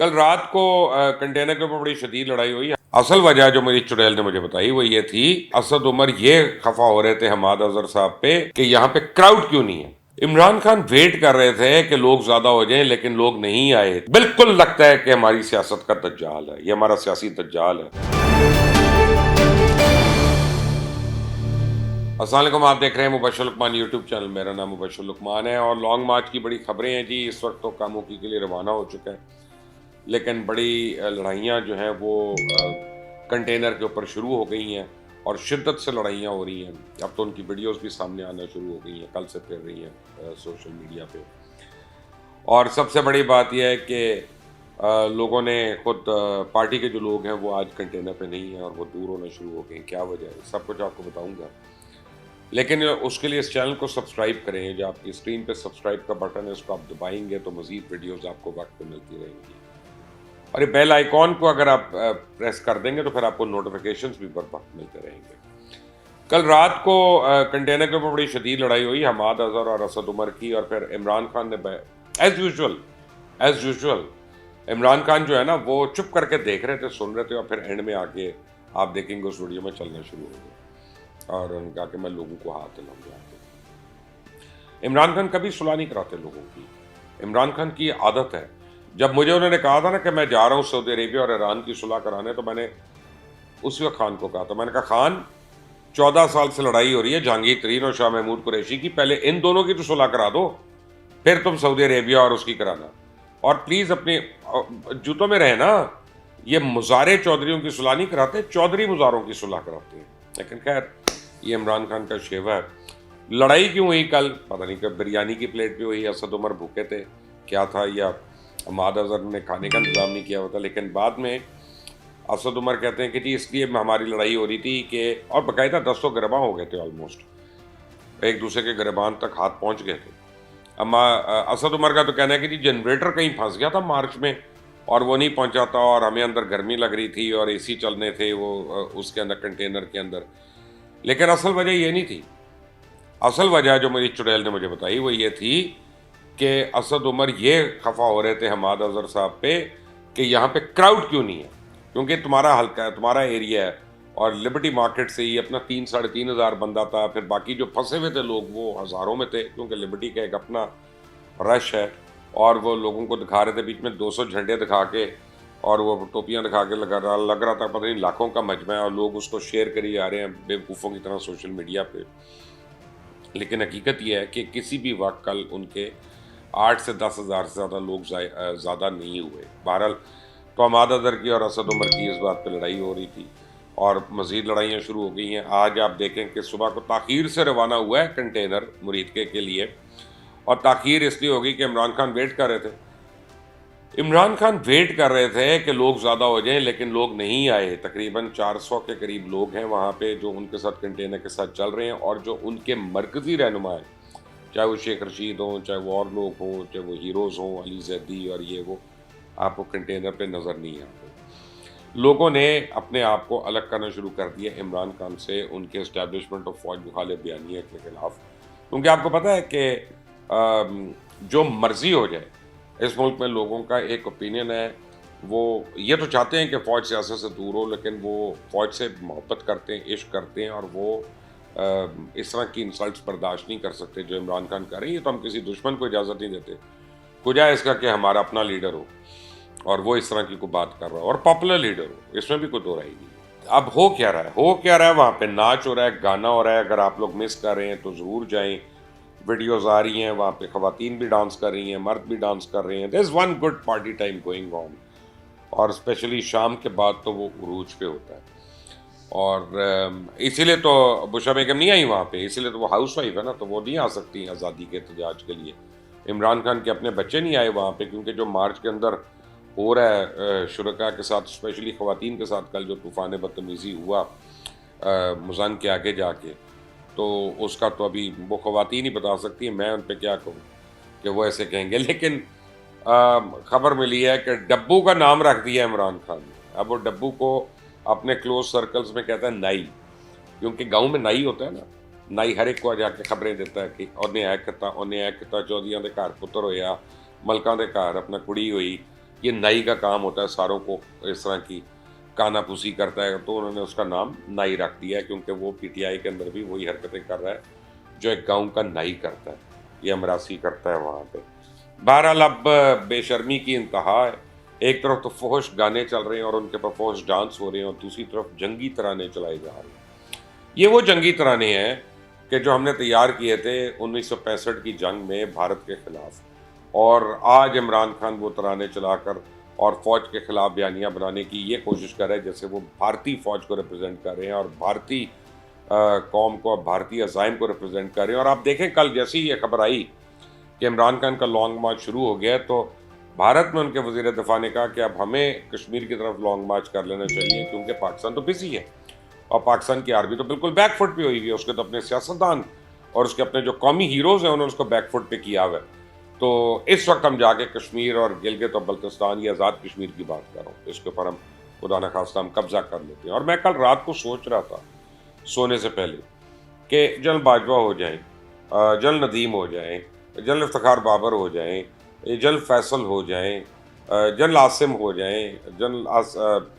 کل رات کو کنٹینر کے اوپر بڑی شدید لڑائی ہوئی. اصل وجہ جو میری چڑیل نے مجھے بتائی وہ یہ تھی، اسد عمر یہ خفا ہو رہے تھے حماد اظہر صاحب پہ کہ یہاں پہ کراؤڈ کیوں نہیں ہے. عمران خان ویٹ کر رہے تھے کہ لوگ زیادہ ہو جائیں لیکن لوگ نہیں آئے. بالکل لگتا ہے کہ ہماری سیاست کا دجال ہے، یہ ہمارا سیاسی دجال ہے. السلام علیکم، آپ دیکھ رہے ہیں مبشر لقمان یوٹیوب چینل. میرا نام مبشر لقمان ہے اور لانگ مارچ کی بڑی خبریں ہیں جی. اس وقت تو کاموکی کے لیے روانہ ہو چکا ہے لیکن بڑی لڑائیاں جو ہیں وہ کنٹینر کے اوپر شروع ہو گئی ہیں اور شدت سے لڑائیاں ہو رہی ہیں. اب تو ان کی ویڈیوز بھی سامنے آنا شروع ہو گئی ہیں، کل سے پھر رہی ہیں سوشل میڈیا پہ. اور سب سے بڑی بات یہ ہے کہ لوگوں نے خود پارٹی کے جو لوگ ہیں وہ آج کنٹینر پہ نہیں ہیں اور وہ دور ہونا شروع ہو گئے ہیں. کیا وجہ ہے سب کچھ آپ کو بتاؤں گا، لیکن اس کے لیے اس چینل کو سبسکرائب کریں. جو آپ کی اسکرین پہ سبسکرائب کا بٹن ہے اس کو آپ دبائیں گے تو مزید ویڈیوز آپ کو وقت پہ ملتی رہیں گی. اور یہ بیل آئیکن کو اگر آپ پریس کر دیں گے تو پھر آپ کو نوٹیفیکیشنز بھی بر وقت ملتے رہیں گے. کل رات کو کنٹینر کے اوپر بڑی شدید لڑائی ہوئی حماد اظہر اور اسد عمر کی، اور پھر عمران خان نے ایز یوزول عمران خان جو ہے نا وہ چپ کر کے دیکھ رہے تھے، سن رہے تھے، اور پھر اینڈ میں آ کے آپ دیکھیں گے اس ویڈیو میں چلنا شروع ہو گیا اور انہوں نے کہا کہ میں لوگوں کو ہاتھ دلاؤں گا. عمران خان کبھی صلح نہیں کراتے لوگوں کی. عمران خان کی عادت ہے. جب مجھے انہوں نے کہا تھا نا کہ میں جا رہا ہوں سعودی عربیہ اور ایران کی صلح کرانے، تو میں نے اسی وقت خان کو کہا تھا، میں نے کہا خان 14 سال سے لڑائی ہو رہی ہے جہانگیر ترین اور شاہ محمود قریشی کی، پہلے ان دونوں کی تو صلح کرا دو پھر تم سعودی عربیہ اور اس کی کرانا. اور پلیز اپنے جوتوں میں رہے نا. یہ مزارے چودھریوں کی صلح نہیں کراتے، چودھری مزاروں کی صلح کراتے ہیں. لیکن خیر یہ عمران خان کا شیوا ہے. لڑائی کیوں ہوئی کل پتہ نہیں، کہ بریانی کی پلیٹ پہ ہوئی، اسد عمر بھوکے تھے کیا تھا، یا حماد اظہر نے کھانے کا انتظام نہیں کیا ہوتا. لیکن بعد میں اسد عمر کہتے ہیں کہ جی اس لیے ہماری لڑائی ہو رہی تھی کہ، اور باقاعدہ دستوں گرباں ہو گئے تھے، آلموسٹ ایک دوسرے کے گربان تک ہاتھ پہنچ گئے تھے. اما اسد عمر کا تو کہنا ہے کہ جی جنریٹر کہیں پھنس گیا تھا مارچ میں اور وہ نہیں پہنچا تھا، اور ہمیں اندر گرمی لگ رہی تھی اور اے سی چلنے تھے وہ اس کے اندر کنٹینر کے اندر. لیکن اصل وجہ یہ نہیں تھی. اصل وجہ جو میری چڑیل نے مجھے بتائی وہ یہ تھی کہ اسد عمر یہ خفا ہو رہے تھے حماد اظہر صاحب پہ کہ یہاں پہ کراؤڈ کیوں نہیں ہے، کیونکہ تمہارا حلقہ ہے، تمہارا ایریا ہے، اور لبرٹی مارکیٹ سے ہی اپنا 3,500 بندہ تھا. پھر باقی جو پھنسے ہوئے تھے لوگ وہ ہزاروں میں تھے، کیونکہ لبرٹی کا ایک اپنا رش ہے. اور وہ لوگوں کو دکھا رہے تھے بیچ میں 200 جھنڈے دکھا کے، اور وہ ٹوپیاں دکھا کے لگ رہا تھا پتہ نہیں لاکھوں کا مجمع ہے، اور لوگ اس کو شیئر کری جا رہے ہیں بیوقوفوں کی طرح سوشل میڈیا پہ. لیکن حقیقت یہ ہے کہ کسی بھی وقت کل ان کے 8 سے 10 ہزار سے زیادہ لوگ زیادہ نہیں ہوئے. بہرحال تو حماد اظہر کی اور اسد عمر کی اس بات پہ لڑائی ہو رہی تھی اور مزید لڑائیاں شروع ہو گئی ہیں. آج آپ دیکھیں کہ صبح کو تاخیر سے روانہ ہوا ہے کنٹینر مریدکے کے لیے، اور تاخیر اس لیے ہوگی کہ عمران خان ویٹ کر رہے تھے. عمران خان ویٹ کر رہے تھے کہ لوگ زیادہ ہو جائیں لیکن لوگ نہیں آئے. تقریباً 400 کے قریب لوگ ہیں وہاں پہ جو ان کے ساتھ کنٹینر کے ساتھ چل رہے ہیں، اور جو ان کے مرکزی رہنما ہیں، چاہے وہ شیخ رشید ہوں، چاہے وہ اور لوگ ہوں، چاہے وہ ہیروز ہوں، علی زیدی اور یہ وہ، آپ کو کنٹینر پہ نظر نہیں آتے. لوگوں نے اپنے آپ کو الگ کرنا شروع کر دیا عمران خان سے، ان کے اسٹیبلشمنٹ اور فوج مخالف بیانیہ کے خلاف. کیونکہ آپ کو پتہ ہے کہ جو مرضی ہو جائے اس ملک میں لوگوں کا ایک اوپینین ہے، وہ یہ تو چاہتے ہیں کہ فوج سیاست سے دور ہو، لیکن وہ فوج سے محبت کرتے ہیں، عشق کرتے ہیں، اور وہ اس طرح کی انسلٹس برداشت نہیں کر سکتے جو عمران خان کر رہے ہیں. تو ہم کسی دشمن کو اجازت نہیں دیتے، کجا اس کا کہ ہمارا اپنا لیڈر ہو اور وہ اس طرح کی کوئی بات کر رہا ہو اور پاپولر لیڈر ہو، اس میں بھی کوئی دو رائے نہیں. اب ہو کیا رہا ہے وہاں پہ ناچ ہو رہا ہے، گانا ہو رہا ہے. اگر آپ لوگ مس کر رہے ہیں تو ضرور جائیں، ویڈیوز آ رہی ہیں وہاں پہ، خواتین بھی ڈانس کر رہی ہیں، مرد بھی ڈانس کر رہے ہیں. There is one good party time going on, اور اسپیشلی شام کے بعد تو وہ عروج پہ ہوتا ہے. اور اسی لیے تو بشرا بیگم نہیں آئی وہاں پہ، اسی لیے تو وہ ہاؤس وائف ہے نا، تو وہ نہیں آ سکتی آزادی کے احتجاج کے لیے. عمران خان کے اپنے بچے نہیں آئے وہاں پہ، کیونکہ جو مارچ کے اندر ہو رہا ہے شرکاء کے ساتھ، اسپیشلی خواتین کے ساتھ، کل جو طوفان بدتمیزی ہوا مزان کے آگے جا کے، تو اس کا تو ابھی وہ خواتین ہی بتا سکتی ہیں، میں ان پہ کیا کہوں کہ وہ ایسے کہیں گے. لیکن خبر ملی ہے کہ ڈبو کا نام رکھ دیا عمران خان نے. اب وہ ڈبو کو اپنے کلوز سرکلز میں کہتا ہے نائی، کیونکہ گاؤں میں نائی ہوتا ہے نا، نائی ہر ایک کو جا کے خبریں دیتا ہے کہ انہیں ایک کتا چودھریاں دے گھر پتر ہویا، ملکاں دے گھر اپنا کڑی ہوئی، یہ نائی کا کام ہوتا ہے ساروں کو اس طرح کی کانا پوسی کرتا ہے، تو انہوں نے اس کا نام نائی رکھ دیا ہے، کیونکہ وہ پی ٹی آئی کے اندر بھی وہی حرکتیں کر رہا ہے جو ایک گاؤں کا نائی کرتا ہے، یہ امراسی کرتا ہے وہاں پہ۔ بہرحال اب بے شرمی کی انتہا ہے، ایک طرف تو فحش گانے چل رہے ہیں اور ان کے پر فحش ڈانس ہو رہے ہیں، اور دوسری طرف جنگی ترانے چلائے جا رہے ہیں۔ یہ وہ جنگی ترانے ہیں کہ جو ہم نے تیار کیے تھے 1965 کی جنگ میں بھارت کے خلاف، اور آج عمران خان وہ ترانے چلا کر اور فوج کے خلاف بیانیاں بنانے کی یہ کوشش کر رہے ہیں جیسے وہ بھارتی فوج کو ریپرزینٹ کر رہے ہیں اور بھارتی قوم کو، بھارتی عزائم کو ریپرزینٹ کر رہے ہیں۔ اور آپ دیکھیں کل جیسی یہ خبر آئی کہ عمران خان کا لانگ مارچ شروع ہو گیا ہے، تو بھارت میں ان کے وزیر دفاع نے کہا کہ اب ہمیں کشمیر کی طرف لانگ مارچ کر لینا چاہیے، کیونکہ پاکستان تو بزی ہے اور پاکستان کی آرمی تو بالکل بیک فٹ پہ ہوئی ہوئی ہے، اس کے تو اپنے سیاستدان اور اس کے اپنے جو قومی ہیروز ہیں انہوں نے اس کو بیک فٹ پہ کیا ہوا ہے۔ تو اس وقت ہم جا کے کشمیر اور گلگت اور بلتستان یا آزاد کشمیر کی بات کر رہا ہوں، اس کے اوپر ہم خدا نخواستہ ہم قبضہ کر لیتے ہیں۔ اور میں کل رات کو سوچ رہا تھا سونے سے پہلے کہ جنرل باجوہ ہو جائیں، جنرل ندیم ہو جائیں، جنرل افتخار بابر ہو جائیں، جنرل فیصل ہو جائیں، جنرل عاصم ہو جائیں،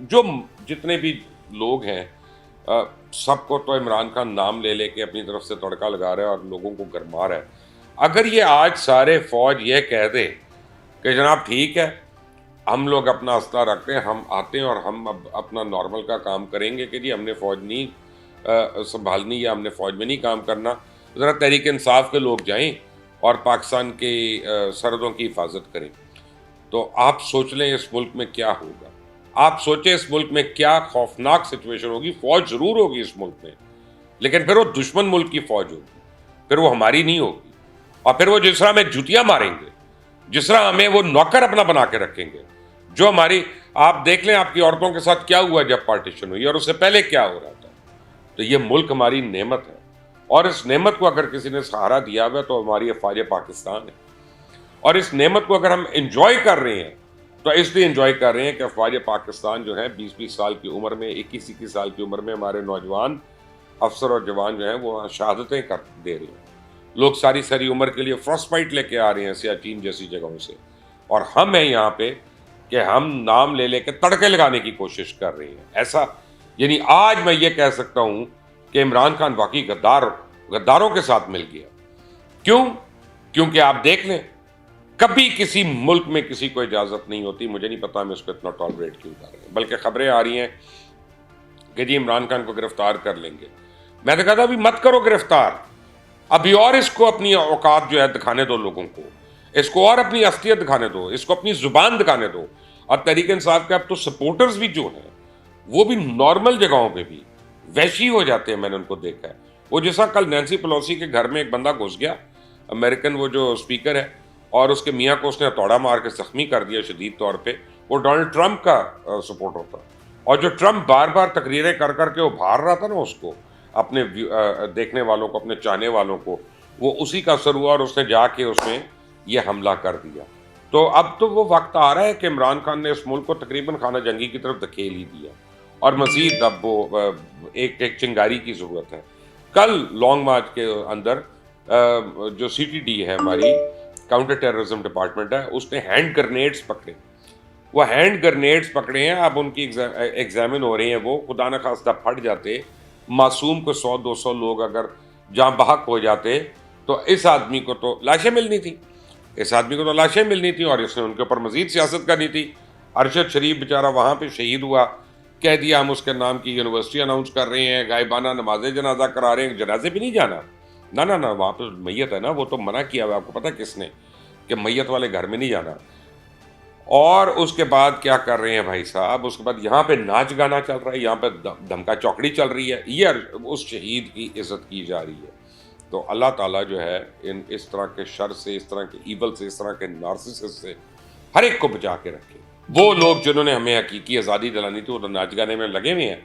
جو جتنے بھی لوگ ہیں، سب کو تو عمران خان نام لے لے کے اپنی طرف سے تڑکا لگا رہا ہے اور لوگوں کو گرما رہا ہے۔ اگر یہ آج سارے فوج یہ کہہ دے کہ جناب ٹھیک ہے ہم لوگ اپنا اسلحہ رکھتے ہیں، ہم آتے ہیں اور ہم اب اپنا نارمل کا کام کریں گے کہ جی ہم نے فوج نہیں سنبھالنی یا ہم نے فوج میں نہیں کام کرنا، ذرا تحریک انصاف کے لوگ جائیں اور پاکستان کی سرحدوں کی حفاظت کریں، تو آپ سوچ لیں اس ملک میں کیا ہوگا۔ آپ سوچیں اس ملک میں کیا خوفناک سچویشن ہوگی۔ فوج ضرور ہوگی اس ملک میں، لیکن پھر وہ دشمن ملک کی فوج ہوگی، پھر وہ ہماری نہیں ہوگی، اور پھر وہ جس طرح ہمیں جوتیاں ماریں گے، جس طرح ہمیں وہ نوکر اپنا بنا کے رکھیں گے، جو ہماری، آپ دیکھ لیں آپ کی عورتوں کے ساتھ کیا ہوا جب پارٹیشن ہوئی اور اس سے پہلے کیا ہو رہا تھا۔ تو یہ ملک ہماری نعمت ہے، اور اس نعمت کو اگر کسی نے سہارا دیا ہوا تو ہماری افواج پاکستان ہے، اور اس نعمت کو اگر ہم انجوائے کر رہے ہیں تو اس لیے انجوائے کر رہے ہیں کہ افواج پاکستان جو ہیں 20-20 سال کی عمر میں، 21-21 سال کی عمر میں ہمارے نوجوان افسر اور جوان جو ہیں وہ شہادتیں کر دے رہے ہیں۔ لوگ ساری ساری عمر کے لیے فرسٹ فائٹ لے کے آ رہے ہیں سیاچین جیسی جگہوں سے، اور ہم ہیں یہاں پہ کہ ہم نام لے لے کے تڑکے لگانے کی کوشش کر رہے ہیں۔ ایسا یعنی آج میں یہ کہہ سکتا ہوں کہ عمران خان واقعی غداروں کے ساتھ مل گیا۔ کیوں؟ کیونکہ آپ دیکھ لیں کبھی کسی ملک میں کسی کو اجازت نہیں ہوتی، مجھے نہیں پتا ہم اس کو اتنا ٹالریٹ کیوں کر رہے ہیں، بلکہ خبریں آ رہی ہیں کہ جی عمران خان کو گرفتار کر لیں گے۔ میں نے کہا تھا ابھی مت کرو گرفتار، ابھی اور اس کو اپنی اوقات جو ہے دکھانے دو، لوگوں کو اس کو اور اپنی اصلیت دکھانے دو، اس کو اپنی زبان دکھانے دو۔ اور تحریک انصاف کے اب تو سپورٹرز بھی جو ہیں وہ بھی نارمل جگہوں پہ بھی وحشی ہو جاتے ہیں، میں نے ان کو دیکھا ہے۔ وہ جیسا کل نینسی پلوسی کے گھر میں ایک بندہ گھس گیا، امریکن وہ جو اسپیکر ہے، اور اس کے میاں کو اس نے ہتھوڑا مار کے زخمی کر دیا شدید طور پہ۔ وہ ڈونلڈ ٹرمپ کا سپورٹر تھا، اور جو ٹرمپ بار بار تقریریں کر کر کے ابھار رہا تھا نا اس کو، اپنے دیکھنے والوں کو، اپنے چاہنے والوں کو، وہ اسی کا اثر ہوا اور اس نے جا کے اس میں یہ حملہ کر دیا۔ تو اب تو وہ وقت آ رہا ہے کہ عمران خان نے اس ملک کو تقریباً خانہ جنگی کی طرف دھکیل ہی دیا، اور مزید اب وہ ایک چنگاری کی ضرورت ہے۔ کل لانگ مارچ کے اندر جو سی ٹی ڈی ہے ہماری کاؤنٹر ٹیررزم ڈپارٹمنٹ ہے، اس نے ہینڈ گرنیڈز پکڑے، وہ ہینڈ گرنیڈز پکڑے ہیں، اب ان کی ایگزامن ہو رہے ہیں، وہ خدا نخواستہ پھٹ جاتے، معصوم کو 100-200 لوگ اگر جاں بحق ہو جاتے تو اس آدمی کو تو لاشیں ملنی تھی، اور اس نے ان کے اوپر مزید سیاست کرنی تھی۔ ارشد شریف بیچارہ وہاں پہ شہید ہوا، کہہ دیا ہم اس کے نام کی یونیورسٹی اناؤنس کر رہے ہیں، غائبانہ نماز جنازہ کرا رہے ہیں، جنازے بھی نہیں جانا، نہ وہاں پہ میت ہے نا، وہ تو منع کیا ہوا، آپ کو پتہ کس نے، کہ میت والے گھر میں نہیں جانا۔ اور اس کے بعد کیا کر رہے ہیں بھائی صاحب، اس کے بعد یہاں پہ ناچ گانا چل رہا ہے، یہاں پہ دھمکا چوکڑی چل رہی ہے، یہ اس شہید کی عزت کی جا رہی ہے۔ تو اللہ تعالیٰ جو ہے اس طرح کے شر سے، اس طرح کے ایول سے، اس طرح کے نارسسس سے ہر ایک کو بچا کے رکھے۔ وہ لوگ جنہوں نے ہمیں حقیقی آزادی دلانی تھی وہ تو ناچ گانے میں لگے ہوئے ہیں،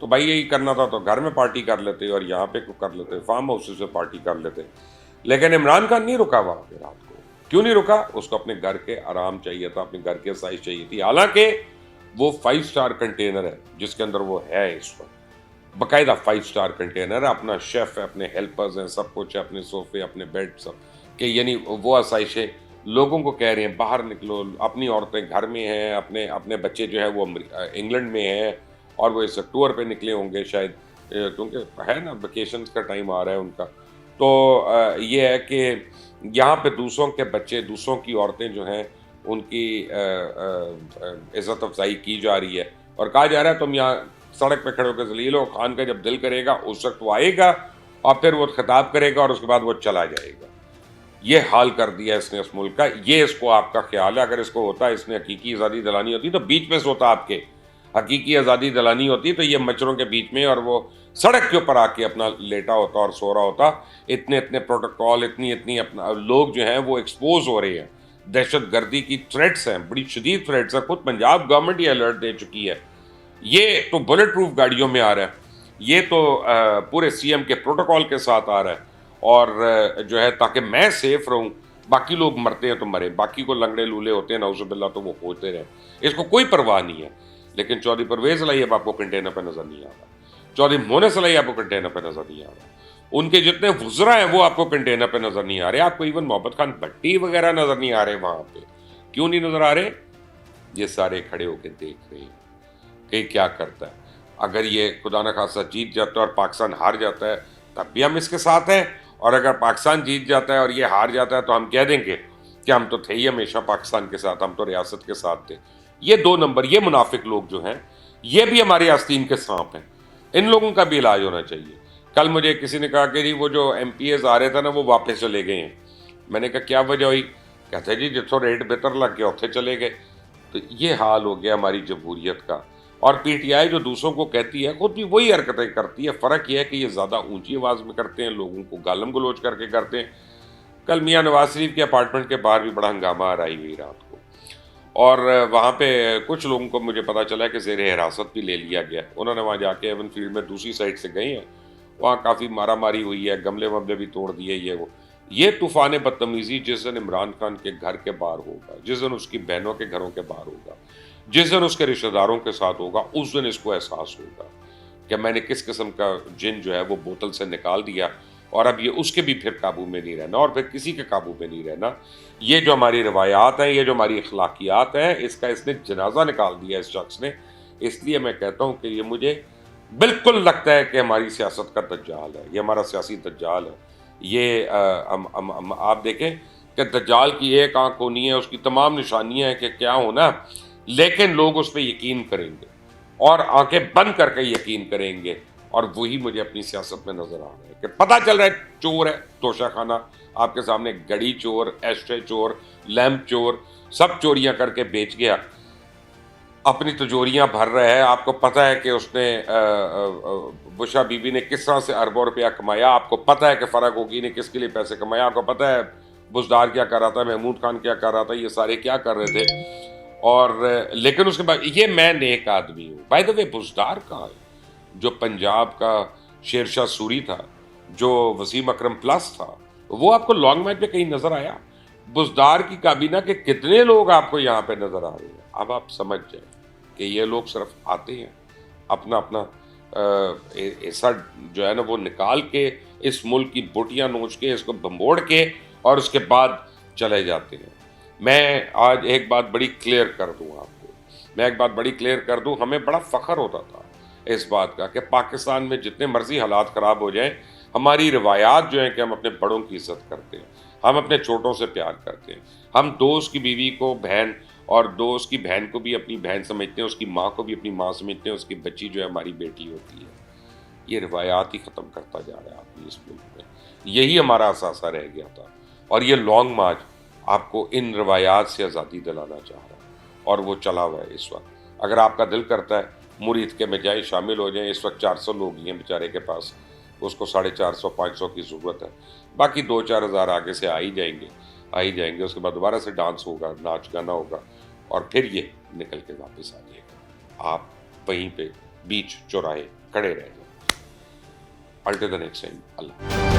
تو بھائی یہی کرنا تھا تو گھر میں پارٹی کر لیتے اور یہاں پہ کر لیتے، فارم ہاؤس سے پارٹی کر لیتے۔ لیکن عمران خان نہیں رکا وہاں پہ رات کو۔ کیوں نہیں رکا؟ اس کو اپنے گھر کے آرام چاہیے تھا، اپنے گھر کی آسائش چاہیے تھی، حالانکہ وہ 5 اسٹار کنٹینر ہے جس کے اندر وہ ہے، اس وقت باقاعدہ 5 اسٹار کنٹینر ہے، اپنا شیف ہے، اپنے ہیلپرز ہیں، سب کچھ ہے، اپنے صوفے، اپنے بیڈ، سب کہ یعنی وہ آسائشیں لوگوں کو کہہ رہے ہیں باہر نکلو، اپنی عورتیں گھر میں ہیں، اپنے اپنے بچے جو ہے وہ انگلینڈ میں ہیں اور وہ اس ٹور پہ نکلے ہوں گے شاید، کیونکہ ہے نا ویکیشنز کا ٹائم آ رہا ہے ان کا. تو یہ ہے کہ یہاں پہ دوسروں کے بچے، دوسروں کی عورتیں جو ہیں ان کی عزت افزائی کی جا رہی ہے، اور کہا جا رہا ہے تم یہاں سڑک پہ کھڑے ہو کے ذلیل ہو، خان کا جب دل کرے گا اس وقت وہ آئے گا اور پھر وہ خطاب کرے گا اور اس کے بعد وہ چلا جائے گا. یہ حال کر دیا اس نے اس ملک کا. یہ اس کو آپ کا خیال ہے. اگر اس کو ہوتا ہے اس نے حقیقی آزادی دلانی ہوتی تو بیچ میں سوتا، آپ کے حقیقی آزادی دلانی ہوتی تو یہ مچھروں کے بیچ میں اور وہ سڑک کے اوپر آ کے اپنا لیٹا ہوتا اور سو رہا ہوتا. اتنے پروٹوکول، اتنی اپنا لوگ جو ہیں وہ ایکسپوز ہو رہے ہیں. دہشت گردی کی تھریٹس ہیں، بڑی شدید تھریٹس ہیں. خود پنجاب گورنمنٹ یہ الرٹ دے چکی ہے. یہ تو بلٹ پروف گاڑیوں میں آ رہا ہے، یہ تو پورے سی ایم کے پروٹوکول کے ساتھ آ رہا ہے. اور جو ہے تاکہ میں سیف رہوں، باقی لوگ مرتے ہیں تو مرے، باقی کو لنگڑے لولے ہوتے ہیں نعوذ باللہ تو وہ ہوتے رہے، اس کو کوئی پرواہ نہیں ہے. لیکن چودھری پرویز الہی اب آپ کو کنٹینر پہ نظر نہیں آ رہا، چودھری مونس الہی آپ کو کنٹینر پہ نظر نہیں آ رہا، ان کے جتنے وزراء ہیں وہ آپ کو کنٹینر پہ نظر نہیں آ رہے. آپ کو ایون محمد خان بھٹی وغیرہ نظر نہیں آ رہے وہاں پہ. کیوں نہیں نظر آ رہے؟ یہ سارے کھڑے ہو کے دیکھ رہے ہیں کہ کیا کرتا ہے. اگر یہ خدا نخواستہ جیت جاتا ہے اور پاکستان ہار جاتا ہے تب بھی ہم اس کے ساتھ ہیں، اور اگر پاکستان جیت جاتا ہے اور یہ ہار جاتا ہے تو ہم کہہ دیں گے کہ ہم تو تھے ہی ہمیشہ پاکستان کے ساتھ، ہم تو ریاست کے ساتھ تھے. یہ 2 نمبر، یہ منافق لوگ جو ہیں یہ بھی ہماری آستین کے سانپ ہیں. ان لوگوں کا بھی علاج ہونا چاہیے. کل مجھے کسی نے کہا کہ جی وہ جو ایم پی ایز آ رہے تھے نا وہ واپس چلے گئے ہیں. میں نے کہا کیا وجہ ہوئی؟ کہتے جی جتوں ریٹ بہتر لگ گیا اتنے چلے گئے. تو یہ حال ہو گیا ہماری جمہوریت کا. اور پی ٹی آئی جو دوسروں کو کہتی ہے خود بھی وہی حرکتیں کرتی ہے. فرق یہ ہے کہ یہ زیادہ اونچی آواز میں کرتے ہیں، لوگوں کو گالم گلوچ کر کے کرتے ہیں. کل میاں نواز شریف کے اپارٹمنٹ کے باہر بھی بڑا ہنگامہ آرائی ہوئی رات کو، اور وہاں پہ کچھ لوگوں کو مجھے پتا چلا کہ زیر حراست بھی لے لیا گیا. انہوں نے وہاں جا کے ایون فیلڈ میں دوسری سائڈ سے گئے ہیں، وہاں کافی مارا ماری ہوئی ہے، گملے وملے بھی توڑ دیے. یہ طوفان بدتمیزی جس دن عمران خان کے گھر کے باہر ہوگا، جس دن اس کی بہنوں کے گھروں کے باہر ہوگا، جس دن اس کے رشتہ داروں کے ساتھ ہوگا، اس دن اس کو احساس ہوگا کہ میں نے کس قسم کا جن جو ہے وہ بوتل سے نکال دیا، اور اب یہ اس کے بھی پھر قابو میں نہیں رہنا اور پھر کسی کے قابو میں نہیں رہنا. یہ جو ہماری روایات ہیں، یہ جو ہماری اخلاقیات ہیں، اس نے جنازہ نکال دیا اس شخص نے. اس لیے میں کہتا ہوں کہ یہ مجھے بالکل لگتا ہے کہ ہماری سیاست کا دجال ہے، یہ ہمارا سیاسی دجال ہے. یہ آپ دیکھیں کہ دجال کی ایک آنکھ ہونی ہے، اس کی تمام نشانیاں ہیں کہ کیا ہونا، لیکن لوگ اس پہ یقین کریں گے اور آنکھیں بند کر کے یقین کریں گے. اور وہی مجھے اپنی سیاست میں نظر آ رہا ہے کہ پتہ چل رہا ہے چور ہے. توشہ خانہ آپ کے سامنے، گڑی چور، ایشٹرے چور، لیمپ چور، سب چوریاں کر کے بیچ گیا، اپنی تجوریاں بھر رہا ہے. آپ کو پتہ ہے کہ اس نے بشا بی بی نے کس طرح سے اربوں روپیہ کمایا. آپ کو پتہ ہے کہ فرق ہوگی نے کس کے لیے پیسے کمایا. آپ کو پتہ ہے بزدار کیا کر رہا تھا، محمود خان کیا کر رہا تھا، یہ سارے کیا کر رہے تھے. اور لیکن اس کے بعد یہ میں نیک آدمی ہوں. بائی دا وے بزدار کہاں ہے؟ جو پنجاب کا شیر شاہ سوری تھا، جو وسیم اکرم پلس تھا، وہ آپ کو لانگ مارچ پہ کہیں نظر آیا؟ بزدار کی کابینہ کے کتنے لوگ آپ کو یہاں پہ نظر آ رہے ہیں؟ اب آپ سمجھ جائیں کہ یہ لوگ صرف آتے ہیں، اپنا حصہ جو ہے نا وہ نکال کے اس ملک کی بوٹیاں نوچ کے، اس کو بمبوڑ کے، اور اس کے بعد چلے جاتے ہیں. میں آج ایک بات بڑی کلیئر کر دوں آپ کو، ہمیں بڑا فخر ہوتا تھا اس بات کا کہ پاکستان میں جتنے مرضی حالات خراب ہو جائیں، ہماری روایات جو ہیں کہ ہم اپنے بڑوں کی عزت کرتے ہیں، ہم اپنے چھوٹوں سے پیار کرتے ہیں، ہم دوست کی بیوی کو بہن، اور دوست کی بہن کو بھی اپنی بہن سمجھتے ہیں، اس کی ماں کو بھی اپنی ماں سمجھتے ہیں، اس کی بچی جو ہے ہماری بیٹی ہوتی ہے. یہ روایات ہی ختم کرتا جا رہا ہے آدمی اس ملک میں. یہی ہمارا اثاثہ رہ گیا تھا، اور یہ لانگ مارچ آپ کو ان روایات سے آزادی دلانا چاہ رہا ہے، اور وہ چلا ہوا ہے اس وقت. اگر آپ کا دل کرتا ہے مرید کے میں جائیں، شامل ہو جائیں. اس وقت 400 لوگ ہی ہیں بیچارے کے پاس، اس کو 450 500 کی ضرورت ہے، باقی 2-4 ہزار آگے سے آ ہی جائیں گے. اس کے بعد دوبارہ سے ڈانس ہوگا، ناچ گانا ہوگا، اور پھر یہ نکل کے واپس آ جائے گا. آپ وہیں پہ بیچ چوراہے کھڑے رہ جائیں. A little the next time, Allah.